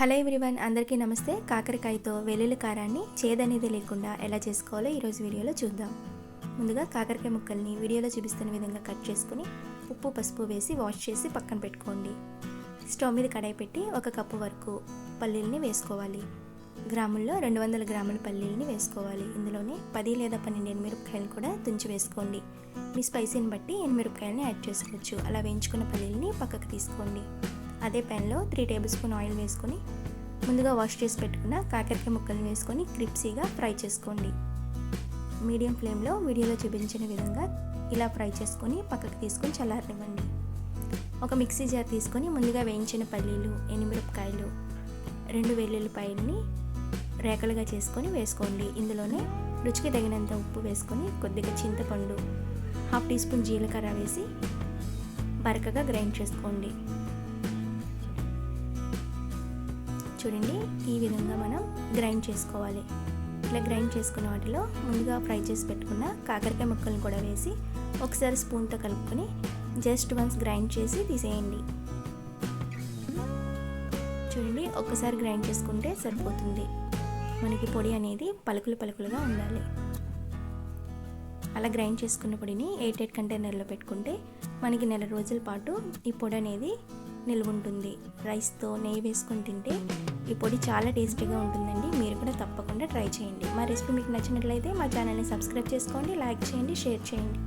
Hello everyone, అందరికీ నమస్తే. కాకరకాయతో వెల్లుల్లి కారాన్ని చేదనేది లేకుండా ఎలా చేసుకోవాలో ఈరోజు వీడియోలో చూద్దాం. ముందుగా కాకరకాయ ముక్కల్ని వీడియోలో చూపిస్తున్న విధంగా కట్ చేసుకుని ఉప్పు పసుపు వేసి వాష్ చేసి పక్కన పెట్టుకోండి. స్టవ్ మీద కడాయి పెట్టి 1 కప్పు వరకు పల్లీల్ని వేసుకోవాలి. గ్రాముల్లో 200 గ్రాముల పల్లీల్ని వేసుకోవాలి. ఇందులోనే 10 లేదా 12 ఎండుమిరపకాయలు కూడా తుంచి వేసుకోండి. మీ స్పైసీని బట్టి ఎండుమిరపకాయలని యాడ్ చేసుకోవచ్చు. అలా వేయించుకున్న పల్లీల్ని పక్కకు తీసుకోండి. అదే ప్యాన్లో 3 టేబుల్ స్పూన్ ఆయిల్ వేసుకొని ముందుగా వాష్ చేసి పెట్టుకున్న కాకరకాయ ముక్కల్ని వేసుకొని క్రిప్సీగా ఫ్రై చేసుకోండి. మీడియం ఫ్లేమ్లో వీడియోలో చూపించిన విధంగా ఇలా ఫ్రై చేసుకొని పక్కకు తీసుకొని చల్లారనివ్వండి. ఒక మిక్సీ జార్ తీసుకొని ముందుగా వేయించిన పల్లీలు, ఎండుమిరపకాయలు, 2 వెల్లుల్లిపాయలని రేకలుగా చేసుకొని వేసుకోండి. ఇందులోనే రుచికి తగినంత ఉప్పు వేసుకొని కొద్దిగా చింతపండు, 1/2 టీ స్పూన్ జీలకర్ర వేసి బరకగా గ్రైండ్ చేసుకోండి. చూడండి, ఈ విధంగా మనం గ్రైండ్ చేసుకోవాలి. ఇలా గ్రైండ్ చేసుకున్న వాటిలో ముందుగా ఫ్రై చేసి పెట్టుకున్న కాకరకాయ ముక్కలను కూడా వేసి ఒకసారి స్పూన్తో కలుపుకొని జస్ట్ వన్స్ గ్రైండ్ చేసి తీసేయండి. చూడండి, ఒక్కసారి గ్రైండ్ చేసుకుంటే సరిపోతుంది. మనకి పొడి అనేది పలుకులుగా ఉండాలి. అలా గ్రైండ్ చేసుకున్న పొడిని ఎయిర్టైట్ కంటైనర్లో పెట్టుకుంటే మనకి నెల రోజుల పాటు ఈ పొడి అనేది నిల్వ ఉంటుంది. రైస్తో నెయ్యి వేసుకొని తింటే ఈ పొడి చాలా టేస్టీగా ఉంటుందండి. మీరు కూడా తప్పకుండా ట్రై చేయండి. మా రెసిపీ మీకు నచ్చినట్లయితే మా ఛానల్ని సబ్స్క్రైబ్ చేసుకోండి, లైక్ చేయండి, షేర్ చేయండి.